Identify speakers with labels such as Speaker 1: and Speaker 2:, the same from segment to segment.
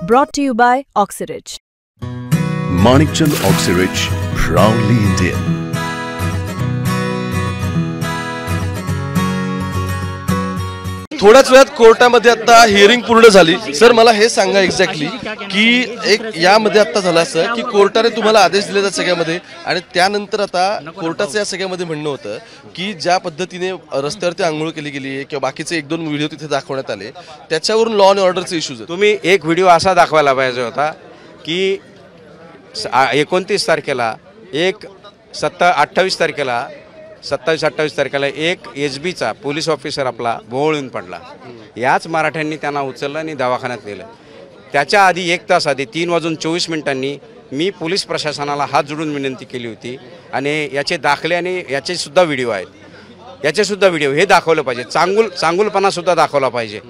Speaker 1: Brought to you by Oxyrich.
Speaker 2: Manikchand Oxyrich, proudly Indian.
Speaker 3: थोड्याच वेळात कोर्टामध्ये आता हिअरिंग पूर्ण झाली. सर मला हे सांगा एक्झॅक्टली की एक यामध्ये आता झालं असं की कोर्टाने तुम्हाला आदेश दिले त्या सगळ्यामध्ये आणि त्यानंतर आता कोर्टाचं या सगळ्यामध्ये म्हणणं होतं की ज्या पद्धतीने रस्त्यावरती आंघोळ केली गेली आहे किंवा बाकीचे 1-2 व्हिडिओ तिथे दाखवण्यात आले त्याच्यावरून लॉ अँड ऑर्डरचे इश्यूज आहेत.
Speaker 4: तुम्ही एक व्हिडिओ असा दाखवायला पाहिजे होता की 29 तारखेला 28 तारखेला 27-28 तारखेला एक SBचा पोलीस ऑफिसर आपला भोवळून पडला. याच मराठ्यांनी त्यांना उचललं आणि दवाखान्यात नेलं. त्याच्या आधी 1 तास आधी 3:24 मी पोलीस प्रशासनाला हात जोडून विनंती केली होती आणि याचे दाखले आणि याचेसुद्धा व्हिडिओ आहेत. याचेसुद्धा व्हिडिओ हे दाखवलं पाहिजे. चांगुलपणासुद्धा दाखवला पाहिजे.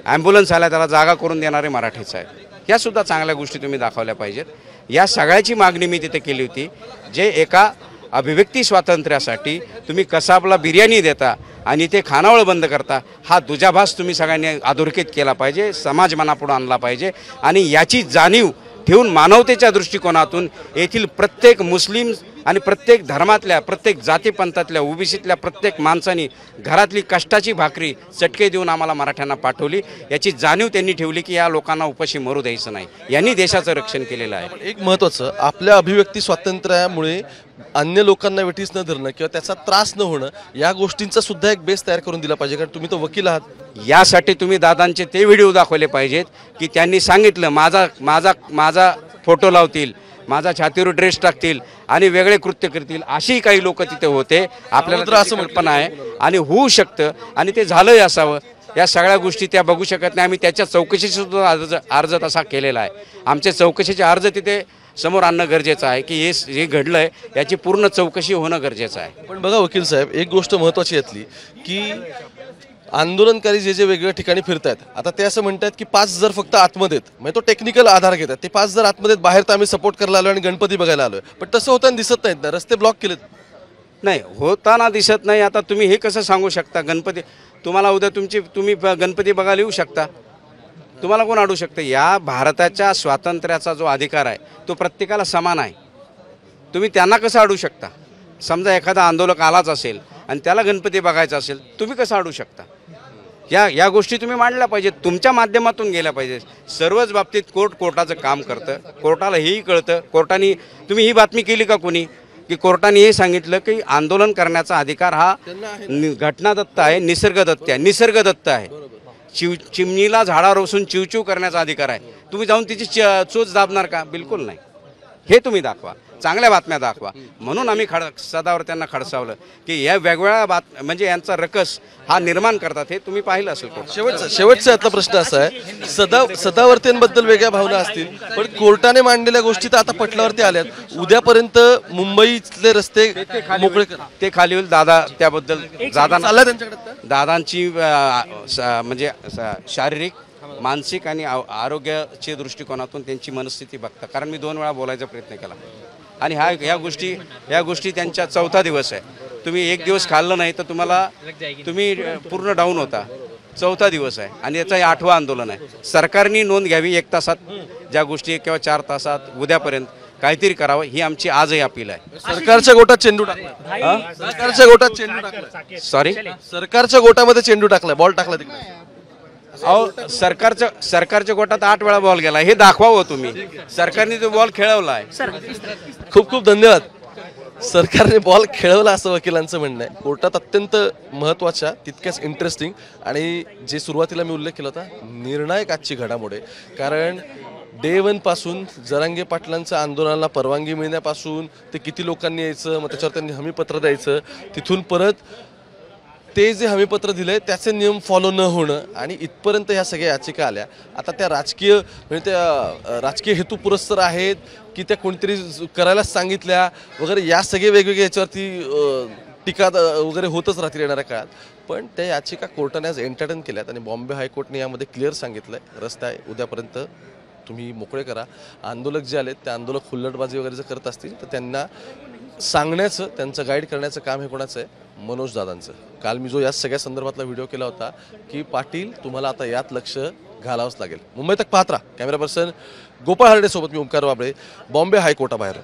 Speaker 4: ॲम्ब्युलन्स आला त्याला जागा करून देणारे मराठीच आहेत. ह्यासुद्धा चांगल्या गोष्टी तुम्ही दाखवल्या पाहिजेत. या सगळ्याची मागणी मी तिथे केली होती. जे एका अभिव्यक्ती स्वातंत्र्यासाठी तुम्ही कसाबला बिर्याणी देता आणि ते खानावळ बंद करता, हा दुजाभास तुम्ही सगळ्यांनी अधोरेखित केला पाहिजे, समाज मनापुढे आणला पाहिजे आणि याची जाणीव ठेवून मानवतेच्या दृष्टिकोनातून येथील प्रत्येक मुस्लिम आणि प्रत्येक धर्मातल्या प्रत्येक जातीपंथातल्या ओबीसीतल्या प्रत्येक माणसांनी घरातली कष्टाची भाकरी चटके देऊन आम्हाला मराठ्यांना पाठवली. याची जाणीव त्यांनी ठेवली की या लोकांना उपाशी मरू द्यायचं नाही. यांनी देशाचं रक्षण केलेलं आहे.
Speaker 3: एक महत्त्वाचं आपल्या अभिव्यक्ती स्वातंत्र्यामुळे अन्य लोकांना वेठीस न धरणं किंवा त्याचा त्रास न होणं या गोष्टींचा सुद्धा एक बेस तयार करून दिला पाहिजे. कारण तुम्ही तो वकील आहात.
Speaker 4: यासाठी तुम्ही दादांचे ते व्हिडिओ दाखवले पाहिजेत की त्यांनी सांगितलं माझा फोटो लावतील, माझा छातीवर ड्रेस टाकतील आणि वेगळे कृत्य करतील. अशी काही लोक तिथे होते. आपल्याला असं कल्पना आहे आणि होऊ शकतं आणि ते झालंही असावं. या सगळ्या गोष्टी त्या बघू शकत नाही. आम्ही त्याच्या चौकशीसुद्धा अर्ज तसा केलेला आहे. आमचे चौकशीचे अर्ज तिथे समोर आणणं गरजेचं आहे की हे घडलं आहे याची पूर्ण चौकशी होणं गरजेचं आहे.
Speaker 3: पण बघा वकील साहेब, एक गोष्ट महत्त्वाची यातली की आंदोलनकारी जे वेगवेगळ्या ठिकाणी फिरतायत आता ते असं म्हणतात की 5 जर फक्त आतमध्ये म्हणजे तो टेक्निकल आधार घेतात. ते 5 जर आतमध्ये बाहेर तर आम्ही सपोर्ट करायला आलो आणि गणपती बघायला आलोय. पण तसं होताना दिसत नाहीत ना, रस्ते ब्लॉक केलेत.
Speaker 4: नाही होताना दिसत नाही. आता तुम्ही हे कसं सांगू शकता? गणपती तुम्हाला उद्या तुम्ही गणपती बघायला येऊ शकता. तुम्हाला कोण अडू शकतं? या भारताच्या स्वातंत्र्याचा जो अधिकार आहे तो प्रत्येकाला समान आहे. तुम्ही त्यांना कसं अडू शकता? समजा एखादा आंदोलक आलाच असेल आणि त्याला गणपती बघायचा असेल, तुम्ही कसं अडू शकता? या गोष्टी तुम्ही मांडल्या पाहिजेत, तुमच्या माध्यमातून गेल्या पाहिजेत. सर्वच बाबतीत कोर्टाचं काम करतं. कोर्टाला हेही कळतं. कोर्टाने तुम्ही ही बातमी केली का कोणी की कोर्टाने हे सांगितलं की आंदोलन करण्याचा अधिकार हा घटनादत्त आहे, निसर्गदत्त आहे. चिमणीला झाडावर बसून चिवचिव करण्याचा अधिकार आहे. तुम्ही जाऊन तिची चोच दाबणार का? बिलकुल नाही. हे तुम्ही दाखवा, चांगल्या बातम्या दाखवा. म्हणून आम्ही सदावर त्यांना खडसावलं की या वेगवेगळ्या म्हणजे यांचा रकस हा निर्माण करतात. हे तुम्ही पाहिलं असेल.
Speaker 3: शेवटचा यातला प्रश्न असा आहे, सदावर्तींबद्दल वेगळ्या भावना असतील पण कोर्टाने मांडलेल्या गोष्टी तर आता पटलावरती आल्यात. उद्यापर्यंत मुंबईतले रस्ते मोकळे
Speaker 4: ते खाली होईल. दादा त्याबद्दल दादांची म्हणजे शारीरिक मानसिक आणि आरोग्याच्या दृष्टिकोनातून त्यांची मनस्थिती बघता. कारण मी 2 वेळा बोलायचा प्रयत्न केला आणि ह्या गोष्टी त्यांच्या 4था दिवस आहे. तुम्ही 1 दिवस खाल्लं नाही तर तुम्ही पूर्ण डाऊन होता. 4था दिवस आहे आणि याचं 8वं आंदोलन आहे. सरकारने नोंद घ्यावी 1 तासात ज्या गोष्टी किंवा 4 तासात उद्यापर्यंत काहीतरी करावं ही आमची आजही अपील आहे.
Speaker 3: सरकारच्या गोटात चेंडू टाकला. सरकारच्या गोटामध्ये चेंडू टाकलाय, बॉल टाकला तिकडे.
Speaker 4: अहो सरकारच्या गोटात 8 वेळा बॉल गेला. हे दाखवावं तुम्ही. सरकारने तो बॉल खेळवला आहे.
Speaker 3: खूप खूप धन्यवाद. सरकारने बॉल खेळवला असं वकिलांचं म्हणणं आहे. कोर्टात अत्यंत महत्त्वाच्या तितक्याच इंटरेस्टिंग आणि जे सुरुवातीला मी उल्लेख केला होता निर्णायक आजची घडामोड आहे. कारण डे 1 पासून जरांगे पाटलांच्या आंदोलनाला परवानगी मिळण्यापासून ते किती लोकांनी यायचं, मग त्याच्यावर त्यांनी हमीपत्र द्यायचं, तिथून परत ते जे हमीपत्र दिले त्याचे नियम फॉलो न होणं आणि इथपर्यंत ह्या सगळ्या याचिका आल्या. आता त्या राजकीय हेतू पुरस्सर आहेत की त्या कोणतरी करायलाच सांगितल्या वगैरे या सगळे वेगवेगळे याच्यावरती टीका वगैरे होतच राहतील येणाऱ्या काळात. पण त्या याचिका कोर्टाने आज एंटरटेन केल्यात आणि बॉम्बे हायकोर्टने यामध्ये क्लिअर सांगितलं आहे रस्ता आहे उद्यापर्यंत तुम्ही मोकळे करा. आंदोलक जे आलेत ते आंदोलक हुल्लडबाजी वगैरे जर करत असतील तर त्यांना सांगण्याचं, त्यांचं गाईड करण्याचं काम हे कोणाचं आहे? मनोज दादांचं. काल मी जो या सगळ्या संदर्भातला व्हिडिओ केला होता की पाटील तुम्हाला आता यात लक्ष घालावंच लागेल. मुंबई तक पाहत राहा. कॅमेरा पर्सन गोपाळ हरडे सोबत मी ओमकार वाबळे, बॉम्बे हायकोर्टाबाहेर.